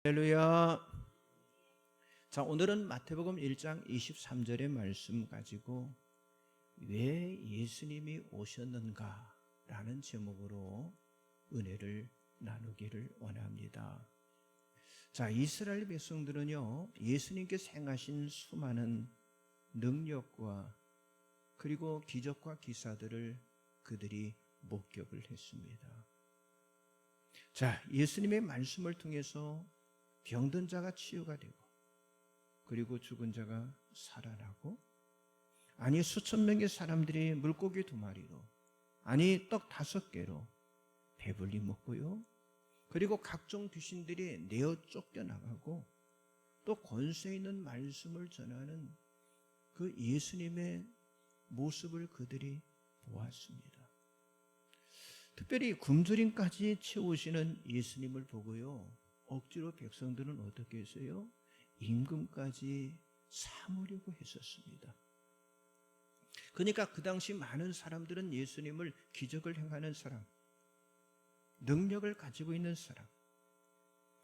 할렐루야. 자, 오늘은 마태복음 1장 23절의 말씀 가지고 왜 예수님이 오셨는가 라는 제목으로 은혜를 나누기를 원합니다. 자, 이스라엘 백성들은요, 예수님께서 행하신 수많은 능력과 그리고 기적과 기사들을 그들이 목격을 했습니다. 자, 예수님의 말씀을 통해서 병든 자가 치유가 되고, 그리고 죽은 자가 살아나고, 아니 수천 명의 사람들이 물고기 2마리로, 아니 떡 5개로 배불리 먹고요, 그리고 각종 귀신들이 내어 쫓겨나가고, 또 권세 있는 말씀을 전하는 그 예수님의 모습을 그들이 보았습니다. 특별히 굶주림까지 채우시는 예수님을 보고요, 억지로 백성들은 어떻게 했어요? 임금까지 삼으려고 했었습니다. 그러니까 그 당시 많은 사람들은 예수님을 기적을 행하는 사람, 능력을 가지고 있는 사람,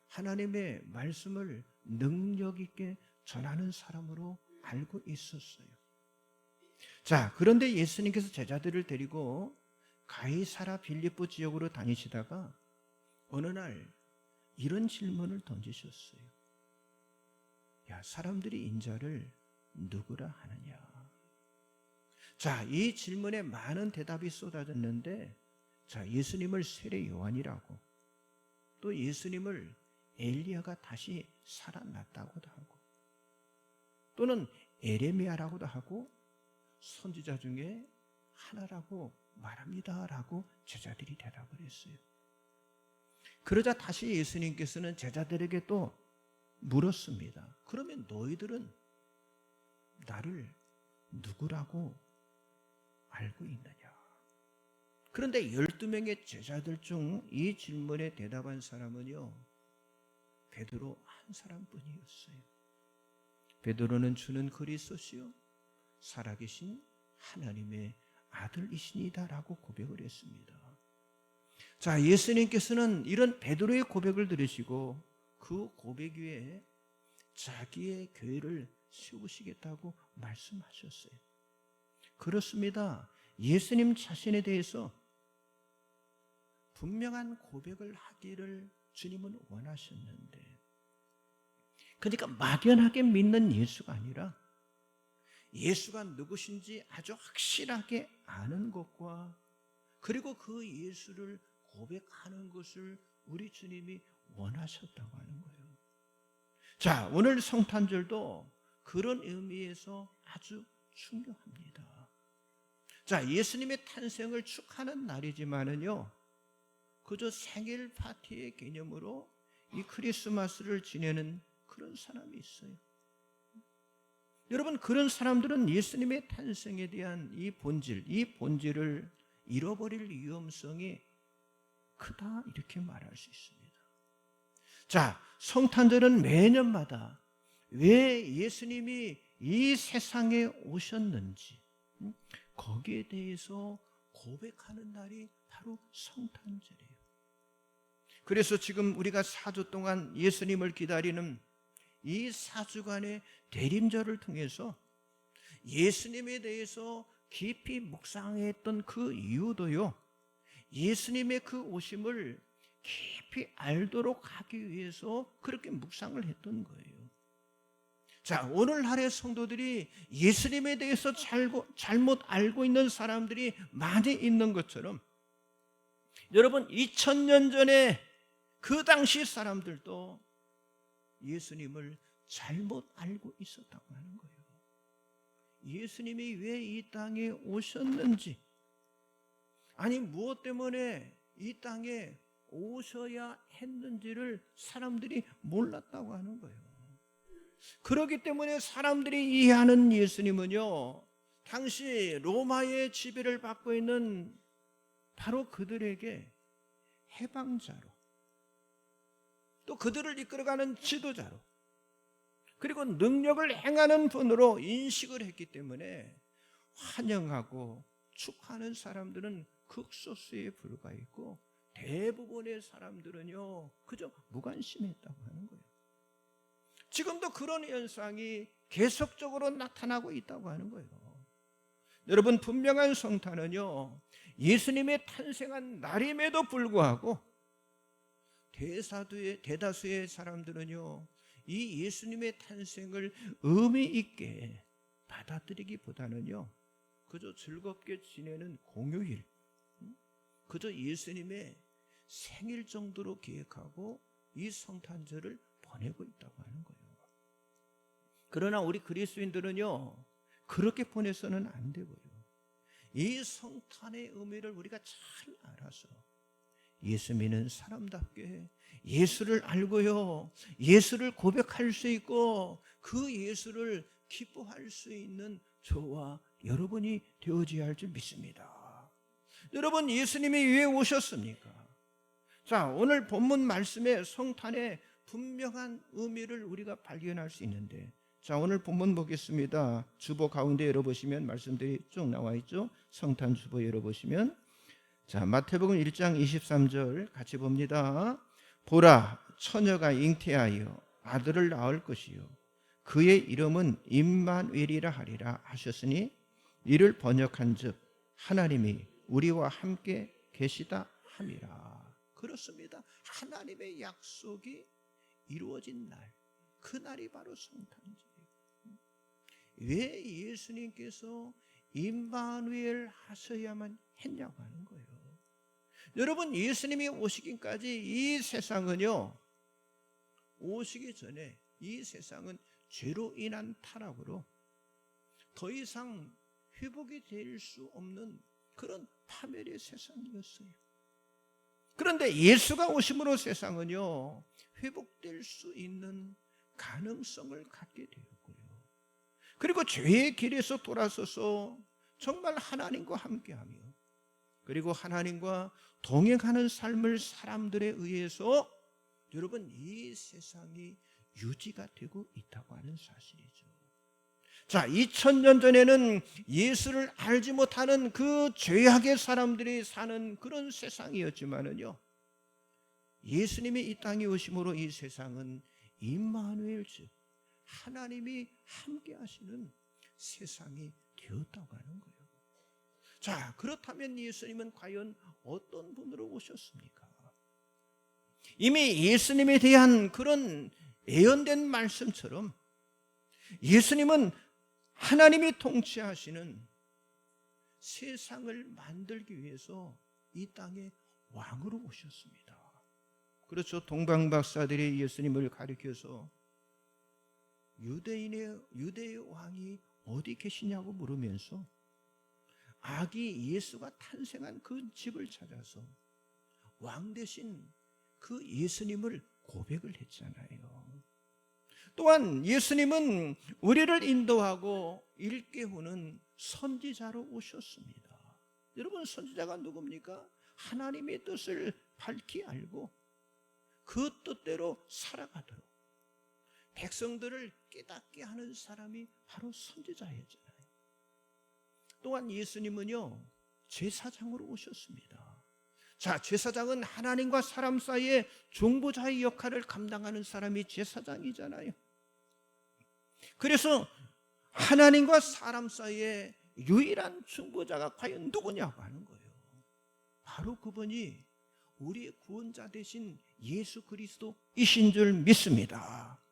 하나님의 말씀을 능력 있게 전하는 사람으로 알고 있었어요. 자, 그런데 예수님께서 제자들을 데리고 가이사랴 빌립보 지역으로 다니시다가 어느 날 이런 질문을 던지셨어요. 야, 사람들이 인자를 누구라 하느냐? 자, 이 질문에 많은 대답이 쏟아졌는데, 자, 예수님을 세례 요한이라고, 또 예수님을 엘리야가 다시 살아났다고도 하고, 또는 에레미야라고도 하고, 선지자 중에 하나라고 말합니다라고 제자들이 대답을 했어요. 그러자 다시 예수님께서는 제자들에게 또 물었습니다. 그러면 너희들은 나를 누구라고 알고 있느냐? 그런데 12명의 제자들 중 이 질문에 대답한 사람은요, 베드로 한 사람뿐이었어요. 베드로는 주는 그리스도시요 살아계신 하나님의 아들이시니다라고 고백을 했습니다. 자, 예수님께서는 이런 베드로의 고백을 들으시고 그 고백 위에 자기의 교회를 세우시겠다고 말씀하셨어요. 그렇습니다. 예수님 자신에 대해서 분명한 고백을 하기를 주님은 원하셨는데, 그러니까 막연하게 믿는 예수가 아니라 예수가 누구신지 아주 확실하게 아는 것과, 그리고 그 예수를 고백하는 것을 우리 주님이 원하셨다고 하는 거예요. 자, 오늘 성탄절도 그런 의미에서 아주 중요합니다. 자, 예수님의 탄생을 축하하는 날이지만은요, 그저 생일 파티의 개념으로 이 크리스마스를 지내는 그런 사람이 있어요. 여러분, 그런 사람들은 예수님의 탄생에 대한 이 본질을 잃어버릴 위험성이 크다, 이렇게 말할 수 있습니다. 자, 성탄절은 매년마다 왜 예수님이 이 세상에 오셨는지, 거기에 대해서 고백하는 날이 바로 성탄절이에요. 그래서 지금 우리가 4주 동안 예수님을 기다리는 이 4주간의 대림절을 통해서 예수님에 대해서 깊이 묵상했던 그 이유도요, 예수님의 그 오심을 깊이 알도록 하기 위해서 그렇게 묵상을 했던 거예요. 자, 오늘날의 성도들이 예수님에 대해서 잘못 알고 있는 사람들이 많이 있는 것처럼, 여러분, 2000년 전에 그 당시 사람들도 예수님을 잘못 알고 있었다고 하는 거예요. 예수님이 왜 이 땅에 오셨는지, 아니 무엇 때문에 이 땅에 오셔야 했는지를 사람들이 몰랐다고 하는 거예요. 그렇기 때문에 사람들이 이해하는 예수님은요, 당시 로마의 지배를 받고 있는 바로 그들에게 해방자로, 또 그들을 이끌어가는 지도자로, 그리고 능력을 행하는 분으로 인식을 했기 때문에 환영하고 축하하는 사람들은 극소수에 불과했고, 대부분의 사람들은요 그저 무관심했다고 하는 거예요. 지금도 그런 현상이 계속적으로 나타나고 있다고 하는 거예요. 여러분, 분명한 성탄은요, 예수님의 탄생한 날임에도 불구하고 대다수의 사람들은요, 이 예수님의 탄생을 의미 있게 받아들이기보다는요, 그저 즐겁게 지내는 공휴일, 그저 예수님의 생일 정도로 기획하고 이 성탄절을 보내고 있다고 하는 거예요. 그러나 우리 그리스도인들은요, 그렇게 보내서는 안 되고요, 이 성탄의 의미를 우리가 잘 알아서 예수 믿는 사람답게 예수를 알고요, 예수를 고백할 수 있고 그 예수를 기뻐할 수 있는 저와 여러분이 되어져야 할 줄 믿습니다. 여러분, 예수님이 왜 오셨습니까? 자, 오늘 본문 말씀에 성탄의 분명한 의미를 우리가 발견할 수 있는데, 자, 오늘 본문 보겠습니다. 주보 가운데 열어보시면 말씀들이 쭉 나와 있죠. 성탄 주보 열어보시면, 자, 마태복음 1장 23절 같이 봅니다. 보라, 처녀가 잉태하여 아들을 낳을 것이요 그의 이름은 임마누엘이라 하리라 하셨으니, 이를 번역한즉 하나님이 우리와 함께 계시다 함이라. 그렇습니다. 하나님의 약속이 이루어진 날, 그 날이 바로 성탄절이에요. 왜 예수님께서 임마누엘 하셔야만 했냐고 하는 거예요. 여러분, 예수님이 오시기까지 이 세상은요, 오시기 전에 이 세상은 죄로 인한 타락으로 더 이상 회복이 될 수 없는 그런 파멸의 세상이었어요. 그런데 예수가 오심으로 세상은요, 회복될 수 있는 가능성을 갖게 되었고요, 그리고 죄의 길에서 돌아서서 정말 하나님과 함께하며, 그리고 하나님과 동행하는 삶을 사람들에 의해서 여러분, 이 세상이 유지가 되고 있다고 하는 사실이죠. 자, 2000년 전에는 예수를 알지 못하는 그 죄악의 사람들이 사는 그런 세상이었지만은요, 예수님이 이 땅에 오심으로 이 세상은 임마누엘, 즉 하나님이 함께 하시는 세상이 되었다고 하는 거예요. 자, 그렇다면 예수님은 과연 어떤 분으로 오셨습니까? 이미 예수님에 대한 그런 예언된 말씀처럼 예수님은 하나님이 통치하시는 세상을 만들기 위해서 이 땅에 왕으로 오셨습니다. 그렇죠. 동방 박사들이 예수님을 가리켜서 유대의 왕이 어디 계시냐고 물으면서 아기 예수가 탄생한 그 집을 찾아서 왕 대신 그 예수님을 고백을 했잖아요. 또한 예수님은 우리를 인도하고 일깨우는 선지자로 오셨습니다. 여러분, 선지자가 누굽니까? 하나님의 뜻을 밝히 알고 그 뜻대로 살아가도록 백성들을 깨닫게 하는 사람이 바로 선지자였잖아요. 또한 예수님은요, 제사장으로 오셨습니다. 자, 제사장은 하나님과 사람 사이에 중보자의 역할을 감당하는 사람이 제사장이잖아요. 그래서 하나님과 사람 사이에 유일한 중보자가 과연 누구냐고 하는 거예요. 바로 그분이 우리의 구원자 되신 예수 그리스도이신 줄 믿습니다.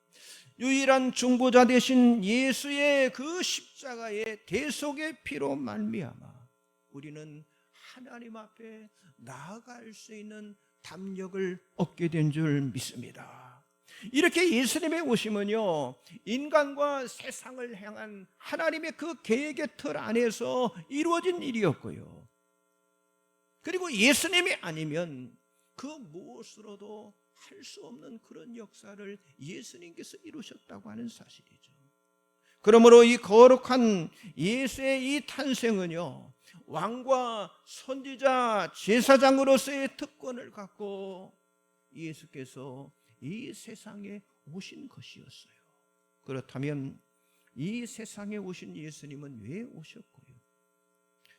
유일한 중보자 되신 예수의 그 십자가의 대속의 피로 말미암아 우리는 하나님 앞에 나아갈 수 있는 담력을 얻게 된 줄 믿습니다. 이렇게 예수님의 오심은요, 인간과 세상을 향한 하나님의 그 계획의 틀 안에서 이루어진 일이었고요, 그리고 예수님이 아니면 그 무엇으로도 할 수 없는 그런 역사를 예수님께서 이루셨다고 하는 사실이죠. 그러므로 이 거룩한 예수의 이 탄생은요, 왕과 선지자, 제사장으로서의 특권을 갖고 예수께서 이 세상에 오신 것이었어요. 그렇다면 이 세상에 오신 예수님은 왜 오셨고요?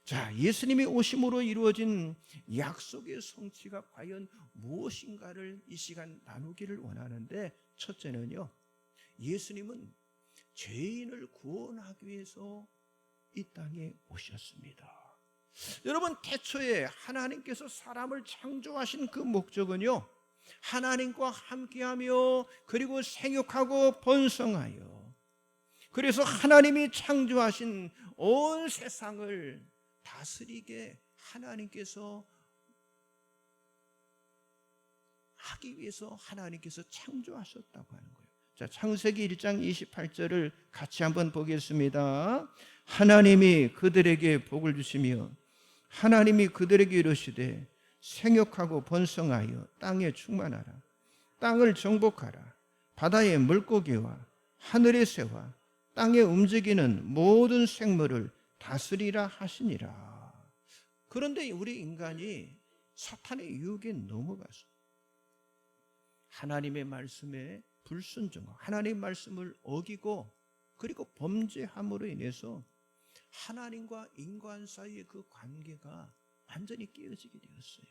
자, 예수님이 오심으로 이루어진 약속의 성취가 과연 무엇인가를 이 시간 나누기를 원하는데, 첫째는요, 예수님은 죄인을 구원하기 위해서 이 땅에 오셨습니다. 여러분, 태초에 하나님께서 사람을 창조하신 그 목적은요, 하나님과 함께하며 그리고 생육하고 번성하여, 그래서 하나님이 창조하신 온 세상을 다스리게 하나님께서 하기 위해서 하나님께서 창조하셨다고 하는 거예요. 자, 창세기 1장 28절을 같이 한번 보겠습니다. 하나님이 그들에게 복을 주시며 하나님이 그들에게 이르시되 생육하고 번성하여 땅에 충만하라. 땅을 정복하라. 바다의 물고기와 하늘의 새와 땅에 움직이는 모든 생물을 다스리라 하시니라. 그런데 우리 인간이 사탄의 유혹에 넘어가서 하나님의 말씀에 불순종하고 하나님의 말씀을 어기고 그리고 범죄함으로 인해서 하나님과 인간 사이의 그 관계가 완전히 깨어지게 되었어요.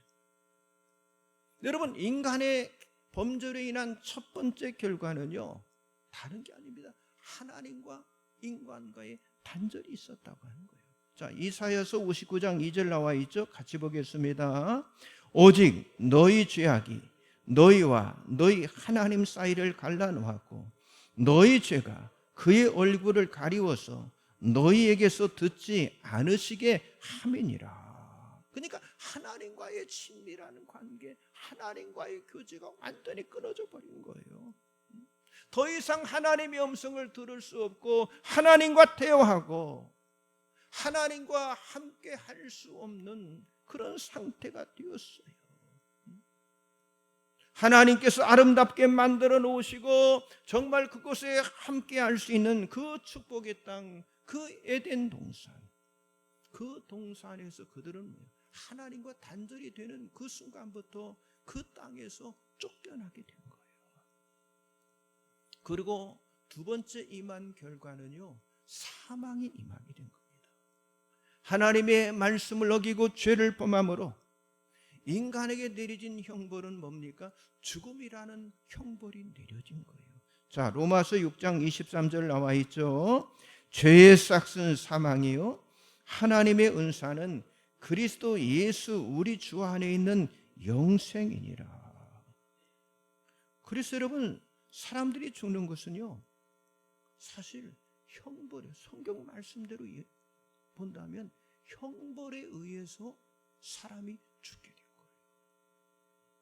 여러분, 인간의 범죄로 인한 첫 번째 결과는요, 다른 게 아닙니다. 하나님과 인간과의 단절이 있었다고 하는 거예요. 자, 이사야서 59장 2절 나와 있죠. 같이 보겠습니다. 오직 너희 죄악이 너희와 너희 하나님 사이를 갈라놓았고 너희 죄가 그의 얼굴을 가리워서 너희에게서 듣지 않으시게 함이니라. 그러니까 하나님과의 친밀한 관계, 하나님과의 교제가 완전히 끊어져 버린 거예요. 더 이상 하나님의 음성을 들을 수 없고 하나님과 대화하고 하나님과 함께 할 수 없는 그런 상태가 되었어요. 하나님께서 아름답게 만들어 놓으시고 정말 그곳에 함께 할 수 있는 그 축복의 땅, 그 에덴 동산, 그 동산에서 그들은 하나님과 단절이 되는 그 순간부터 그 땅에서 쫓겨나게 된 거예요. 그리고 두 번째 임한 결과는요, 사망이 임하게 된 겁니다. 하나님의 말씀을 어기고 죄를 범함으로 인간에게 내려진 형벌은 뭡니까? 죽음이라는 형벌이 내려진 거예요. 자, 로마서 6장 23절 나와 있죠. 죄의 싹은 사망이요 하나님의 은사는 그리스도 예수 우리 주 안에 있는 영생이니라. 그래서 여러분, 사람들이 죽는 것은요, 사실 형벌에, 성경 말씀대로 본다면 형벌에 의해서 사람이 죽게 된 거예요.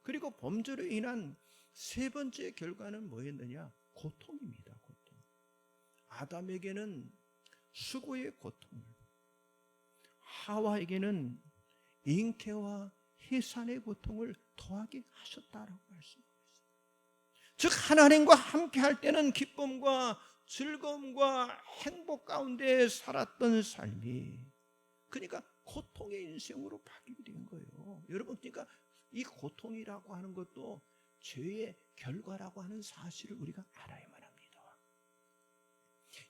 그리고 범죄로 인한 세 번째 결과는 뭐였느냐? 고통입니다. 고통. 아담에게는 수고의 고통을, 하와에게는 잉태와 해산의 고통을 더하게 하셨다라고 말씀하고 있어요. 즉 하나님과 함께 할 때는 기쁨과 즐거움과 행복 가운데 살았던 삶이, 그러니까 고통의 인생으로 바뀌게 된 거예요. 여러분, 그러니까 이 고통이라고 하는 것도 죄의 결과라고 하는 사실을 우리가 알아야만 합니다.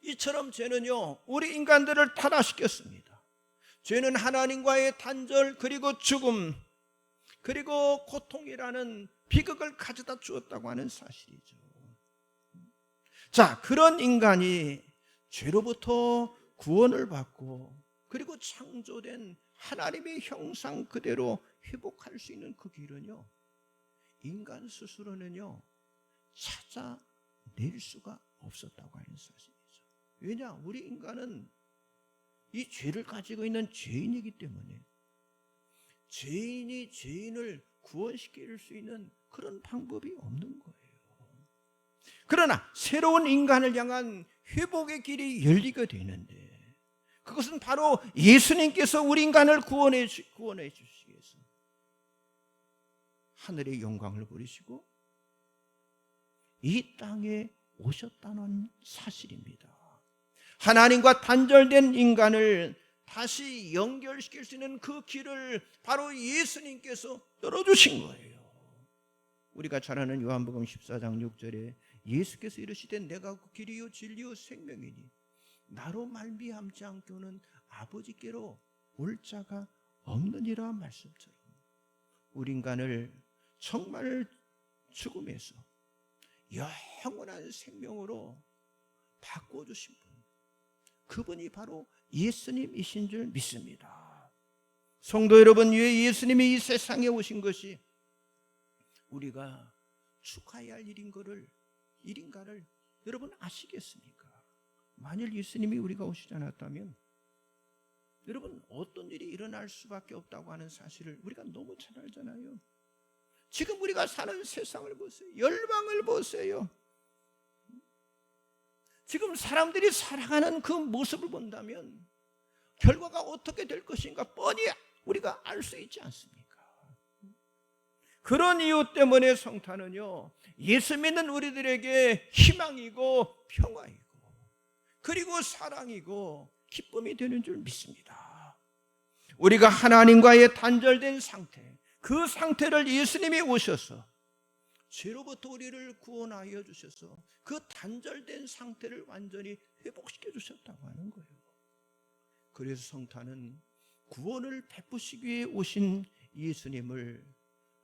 이처럼 죄는요, 우리 인간들을 타락시켰습니다. 죄는 하나님과의 단절, 그리고 죽음, 그리고 고통이라는 비극을 가져다 주었다고 하는 사실이죠. 자, 그런 인간이 죄로부터 구원을 받고 그리고 창조된 하나님의 형상 그대로 회복할 수 있는 그 길은요, 인간 스스로는요 찾아낼 수가 없었다고 하는 사실이죠. 왜냐? 우리 인간은 이 죄를 가지고 있는 죄인이기 때문에 죄인이 죄인을 구원시킬 수 있는 그런 방법이 없는 거예요. 그러나 새로운 인간을 향한 회복의 길이 열리게 되는데, 그것은 바로 예수님께서 우리 인간을 구원해 주시기 위해서 하늘의 영광을 버리시고 이 땅에 오셨다는 사실입니다. 하나님과 단절된 인간을 다시 연결시킬 수 있는 그 길을 바로 예수님께서 열어주신 거예요. 우리가 잘 아는 요한복음 14장 6절에 예수께서 이르시되 내가 그 길이요 진리요 생명이니 나로 말미암지 않고는 아버지께로 올 자가 없느니라 말씀처럼, 우리 인간을 정말 죽음에서 영원한 생명으로 바꿔주신 분, 그분이 바로 예수님이신 줄 믿습니다. 성도 여러분, 왜 예수님이 이 세상에 오신 것이 우리가 축하해야 할 일인가를 여러분 아시겠습니까? 만일 예수님이 우리가 오시지 않았다면 여러분 어떤 일이 일어날 수밖에 없다고 하는 사실을 우리가 너무 잘 알잖아요. 지금 우리가 사는 세상을 보세요. 열방을 보세요. 지금 사람들이 살아가는 그 모습을 본다면 결과가 어떻게 될 것인가 뻔히 우리가 알 수 있지 않습니까? 그런 이유 때문에 성탄은요, 예수 믿는 우리들에게 희망이고 평화이고 그리고 사랑이고 기쁨이 되는 줄 믿습니다. 우리가 하나님과의 단절된 상태, 그 상태를 예수님이 오셔서 죄로부터 우리를 구원하여 주셔서 그 단절된 상태를 완전히 회복시켜 주셨다고 하는 거예요. 그래서 성탄은 구원을 베푸시기 위해 오신 예수님을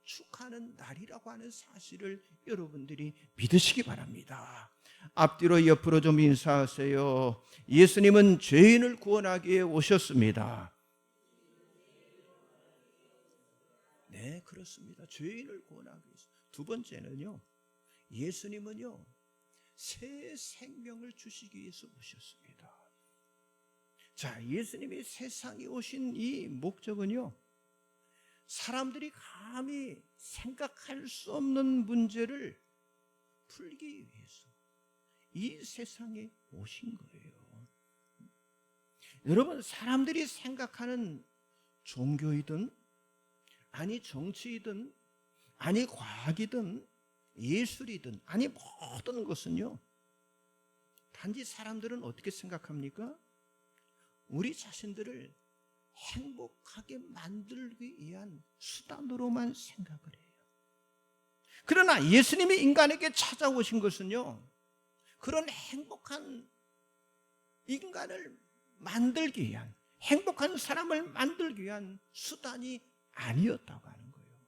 축하하는 날이라고 하는 사실을 여러분들이 믿으시기 바랍니다. 앞뒤로 옆으로 좀 인사하세요. 예수님은 죄인을 구원하기 위해 오셨습니다. 네, 그렇습니다. 죄인을 구원하기 위해서. 두 번째는요, 예수님은요 새 생명을 주시기 위해서 오셨습니다. 자, 예수님이 세상에 오신 이 목적은요, 사람들이 감히 생각할 수 없는 문제를 풀기 위해서 이 세상에 오신 거예요. 여러분, 사람들이 생각하는 종교이든 아니 정치이든 아니 과학이든 예술이든 아니 모든 것은요, 단지 사람들은 어떻게 생각합니까? 우리 자신들을 행복하게 만들기 위한 수단으로만 생각을 해요. 그러나 예수님이 인간에게 찾아오신 것은요, 그런 행복한 인간을 만들기 위한, 행복한 사람을 만들기 위한 수단이 아니었다고 하는 거예요.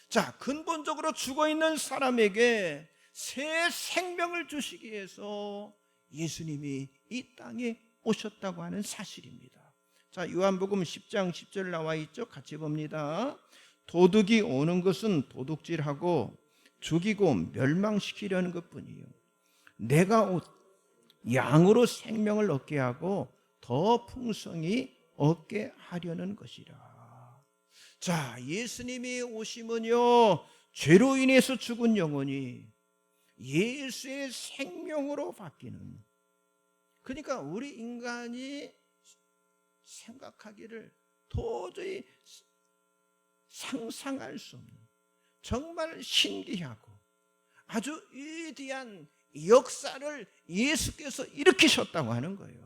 자, 근본적으로 죽어있는 사람에게 새 생명을 주시기 위해서 예수님이 이 땅에 오셨다고 하는 사실입니다. 자, 요한복음 10장 10절 나와 있죠. 같이 봅니다. 도둑이 오는 것은 도둑질하고 죽이고 멸망시키려는 것뿐이요, 내가 양으로 생명을 얻게 하고 더 풍성히 얻게 하려는 것이라. 자, 예수님이 오시면요, 죄로 인해서 죽은 영혼이 예수의 생명으로 바뀌는, 그러니까 우리 인간이 생각하기를 도저히 상상할 수 없는 정말 신기하고 아주 위대한 역사를 예수께서 일으키셨다고 하는 거예요.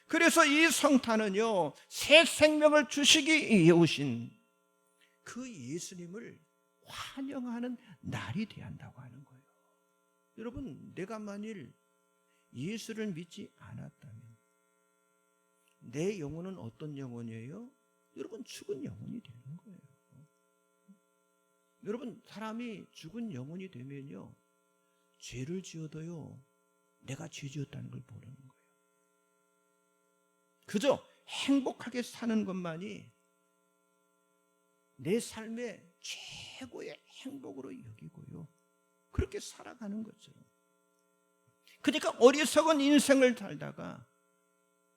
그래서 이 성탄은요, 새 생명을 주시기 위해 오신 그 예수님을 환영하는 날이 되어야 한다고 하는 거예요. 여러분, 내가 만일 예수를 믿지 않았다면 내 영혼은 어떤 영혼이에요? 여러분, 죽은 영혼이 되는 거예요. 여러분, 사람이 죽은 영혼이 되면요, 죄를 지어도요 내가 죄 지었다는 걸 모르는 거예요. 그저 행복하게 사는 것만이 내 삶의 최고의 행복으로 여기고요, 그렇게 살아가는 거죠. 그러니까 어리석은 인생을 살다가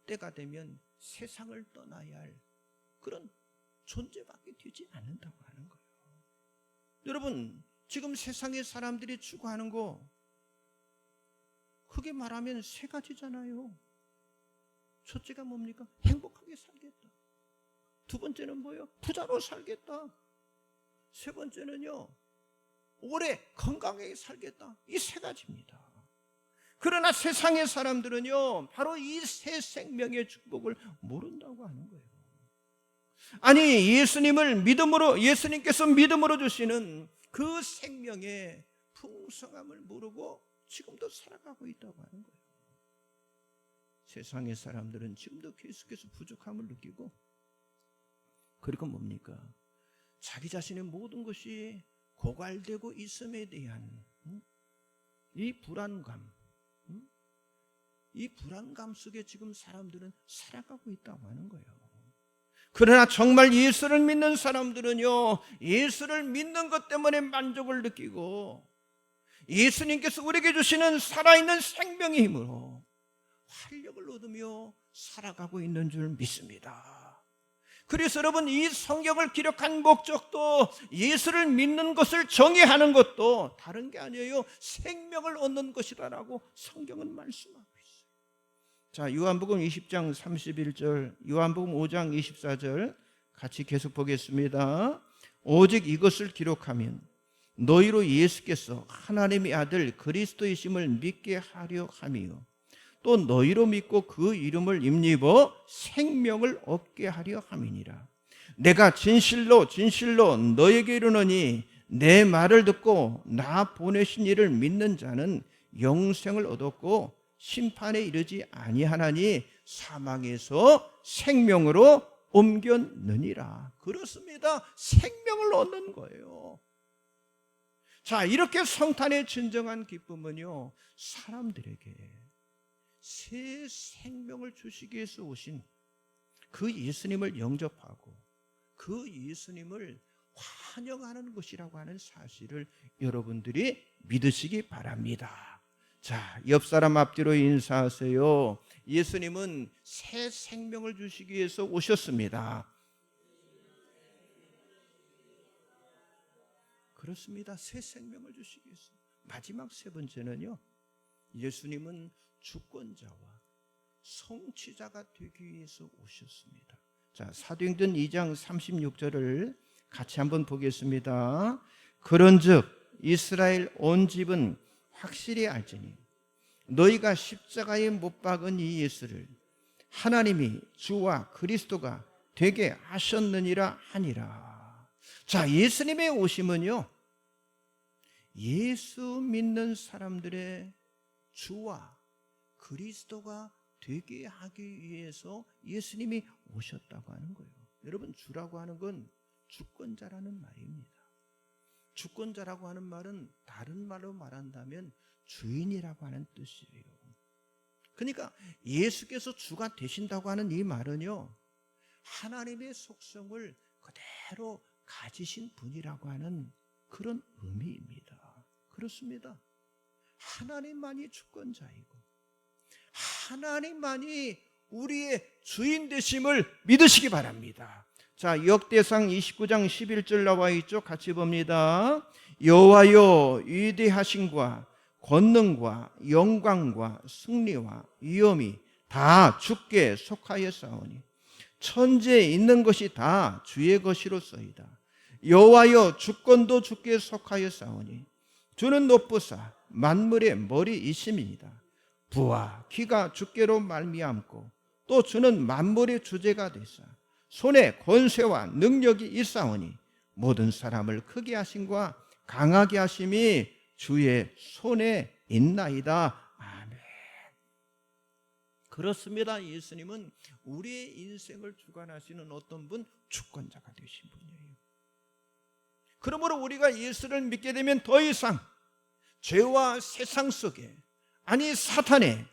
때가 되면 세상을 떠나야 할 그런 존재밖에 되지 않는다고 하는 거예요. 여러분, 지금 세상의 사람들이 추구하는 거 크게 말하면 세 가지잖아요. 첫째가 뭡니까? 행복하게 살겠다. 두 번째는 뭐예요? 부자로 살겠다. 세 번째는요, 오래 건강하게 살겠다. 이 세 가지입니다. 그러나 세상의 사람들은요, 바로 이 새 생명의 축복을 모른다고 하는 거예요. 아니, 예수님께서 믿음으로 주시는 그 생명의 풍성함을 모르고 지금도 살아가고 있다고 하는 거예요. 세상의 사람들은 지금도 계속해서 부족함을 느끼고, 그리고 뭡니까? 자기 자신의 모든 것이 고갈되고 있음에 대한 이 불안감, 이 불안감 속에 지금 사람들은 살아가고 있다고 하는 거예요. 그러나 정말 예수를 믿는 사람들은요, 예수를 믿는 것 때문에 만족을 느끼고 예수님께서 우리에게 주시는 살아있는 생명의 힘으로 활력을 얻으며 살아가고 있는 줄 믿습니다. 그래서 여러분, 이 성경을 기록한 목적도 예수를 믿는 것을 정의하는 것도 다른 게 아니에요. 생명을 얻는 것이다라고 성경은 말씀하고 있어요. 자, 요한복음 20장 31절, 요한복음 5장 24절 같이 계속 보겠습니다. 오직 이것을 기록하면 너희로 예수께서 하나님의 아들 그리스도이심을 믿게 하려 함이요 또 너희로 믿고 그 이름을 입입어 생명을 얻게 하려 함이니라. 내가 진실로 진실로 너에게 이르노니 내 말을 듣고 나 보내신 이를 믿는 자는 영생을 얻었고 심판에 이르지 아니하나니 사망에서 생명으로 옮겼느니라. 그렇습니다. 생명을 얻는 거예요. 자, 이렇게 성탄의 진정한 기쁨은요, 사람들에게 새 생명을 주시기 위해서 오신 그 예수님을 영접하고 그 예수님을 환영하는 것이라고 하는 사실을 여러분들이 믿으시기 바랍니다. 자, 옆 사람 앞뒤로 인사하세요. 예수님은 새 생명을 주시기 위해서 오셨습니다. 그렇습니다. 새 생명을 주시기 위해서. 마지막 세 번째는요, 예수님은 주권자와 성취자가 되기 위해서 오셨습니다. 자, 사도행전 2장 36절을 같이 한번 보겠습니다. 그런즉 이스라엘 온 집은 확실히 알지니 너희가 십자가에 못 박은 이 예수를 하나님이 주와 그리스도가 되게 하셨느니라 하니라. 자, 예수님의 오심은요, 예수 믿는 사람들의 주와 그리스도가 되게 하기 위해서 예수님이 오셨다고 하는 거예요. 여러분, 주라고 하는 건 주권자라는 말입니다. 주권자라고 하는 말은 다른 말로 말한다면 주인이라고 하는 뜻이에요. 그러니까 예수께서 주가 되신다고 하는 이 말은요, 하나님의 속성을 그대로 가지신 분이라고 하는 그런 의미입니다. 그렇습니다. 하나님만이 주권자이고 하나님만이 우리의 주인 되심을 믿으시기 바랍니다. 자, 역대상 29장 11절 나와 있죠. 같이 봅니다. 여호와여, 위대하심과 권능과 영광과 승리와 위엄이 다 주께 속하였사오니 천지에 있는 것이 다 주의 것이로소이다. 여호와여, 주권도 주께 속하였사오니 주는 높으사 만물의 머리이심이니이다. 부와 기가 주께로 말미암고 또 주는 만물의 주제가 되사 손에 권세와 능력이 있사오니 모든 사람을 크게 하심과 강하게 하심이 주의 손에 있나이다. 아멘. 그렇습니다. 예수님은 우리의 인생을 주관하시는 어떤 분, 주권자가 되신 분이에요. 그러므로 우리가 예수를 믿게 되면 더 이상 죄와 세상 속에, 아니 사탄의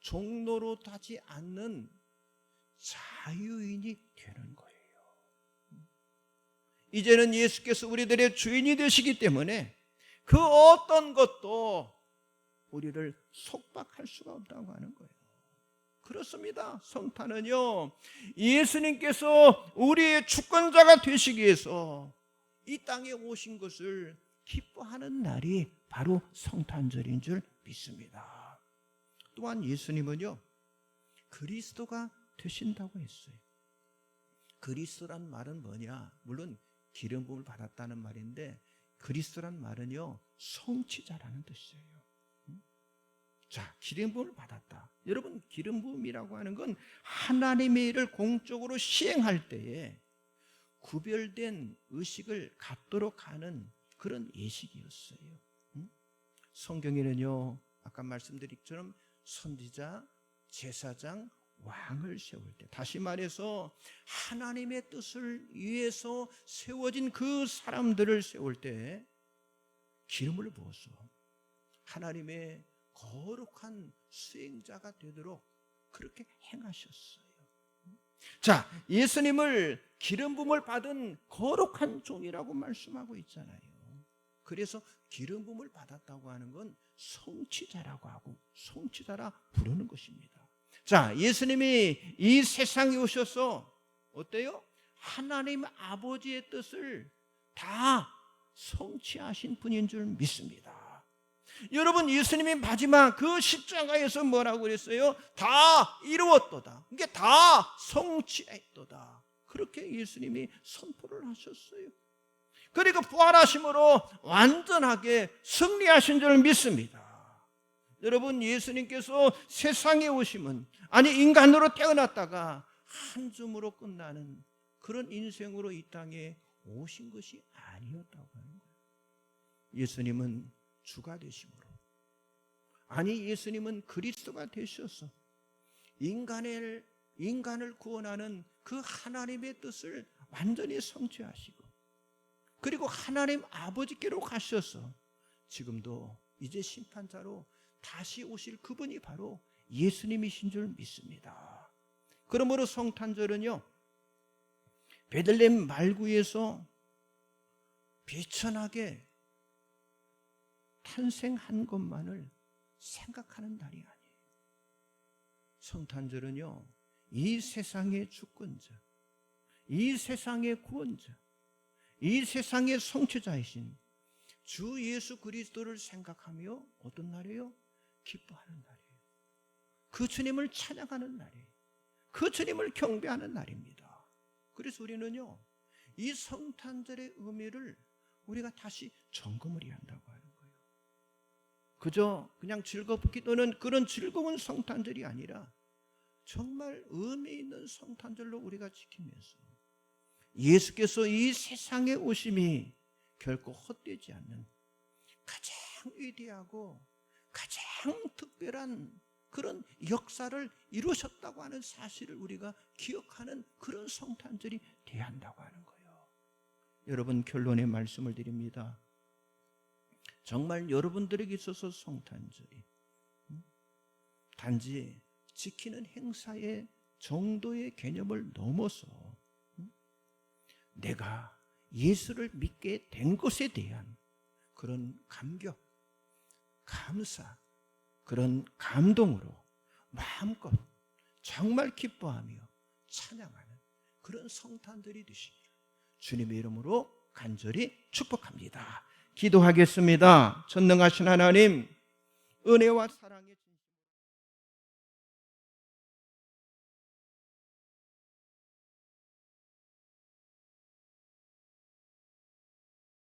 종로로 타지 않는 자유인이 되는 거예요. 이제는 예수께서 우리들의 주인이 되시기 때문에 그 어떤 것도 우리를 속박할 수가 없다고 하는 거예요. 그렇습니다. 성탄은요, 예수님께서 우리의 주권자가 되시기 위해서 이 땅에 오신 것을 기뻐하는 날이 바로 성탄절인 줄 믿습니다. 또한 예수님은요, 그리스도가 되신다고 했어요. 그리스도란 말은 뭐냐? 물론 기름 부음을 받았다는 말인데 그리스도란 말은요, 성취자라는 뜻이에요. 자, 기름 부음을 받았다. 여러분, 기름 부음이라고 하는 건 하나님의 일을 공적으로 시행할 때에 구별된 의식을 갖도록 하는 그런 예식이었어요. 성경에는요, 아까 말씀드린 것처럼 선지자, 제사장, 왕을 세울 때, 다시 말해서 하나님의 뜻을 위해서 세워진 그 사람들을 세울 때 기름을 부어서 하나님의 거룩한 수행자가 되도록 그렇게 행하셨어요. 자, 예수님을 기름 부음을 받은 거룩한 종이라고 말씀하고 있잖아요. 그래서 기름 부음을 받았다고 하는 건 성취자라고 하고 성취자라 부르는 것입니다. 자, 예수님이 이 세상에 오셔서 어때요? 하나님 아버지의 뜻을 다 성취하신 분인 줄 믿습니다. 여러분, 예수님이 마지막 그 십자가에서 뭐라고 그랬어요? 다 이루었도다. 이게 다 성취했도다. 그렇게 예수님이 선포를 하셨어요. 그리고 부활하심으로 완전하게 승리하신 줄 믿습니다. 여러분, 예수님께서 세상에 오심은 아니 인간으로 태어났다가 한 줌으로 끝나는 그런 인생으로 이 땅에 오신 것이 아니었다고 하는 거예요. 예수님은 주가 되심으로, 아니 예수님은 그리스도가 되셔서 인간을 구원하는 그 하나님의 뜻을 완전히 성취하시고, 그리고 하나님 아버지께로 가셔서 지금도 이제 심판자로 다시 오실 그분이 바로 예수님이신 줄 믿습니다. 그러므로 성탄절은요, 베들레헴 말구에서 비천하게 탄생한 것만을 생각하는 날이 아니에요. 성탄절은요, 이 세상의 주권자, 이 세상의 구원자, 이 세상의 성취자이신 주 예수 그리스도를 생각하며 어떤 날이에요? 기뻐하는 날이에요. 그 주님을 찬양하는 날이에요. 그 주님을 경배하는 날입니다. 그래서 우리는요, 이 성탄절의 의미를 우리가 다시 점검을 해야 한다고 하는 거예요. 그저 그냥 즐겁기 또는 그런 즐거운 성탄절이 아니라 정말 의미 있는 성탄절로 우리가 지키면서 예수께서 이 세상에 오심이 결코 헛되지 않는 가장 위대하고 가장 특별한 그런 역사를 이루셨다고 하는 사실을 우리가 기억하는 그런 성탄절이 돼야 한다고 하는 거예요. 여러분, 결론의 말씀을 드립니다. 정말 여러분들에게 있어서 성탄절이 단지 지키는 행사의 정도의 개념을 넘어서 내가 예수를 믿게 된 것에 대한 그런 감격, 감사, 그런 감동으로 마음껏 정말 기뻐하며 찬양하는 그런 성탄절이 되시기를 주님의 이름으로 간절히 축복합니다. 기도하겠습니다. 전능하신 하나님, 은혜와 사랑이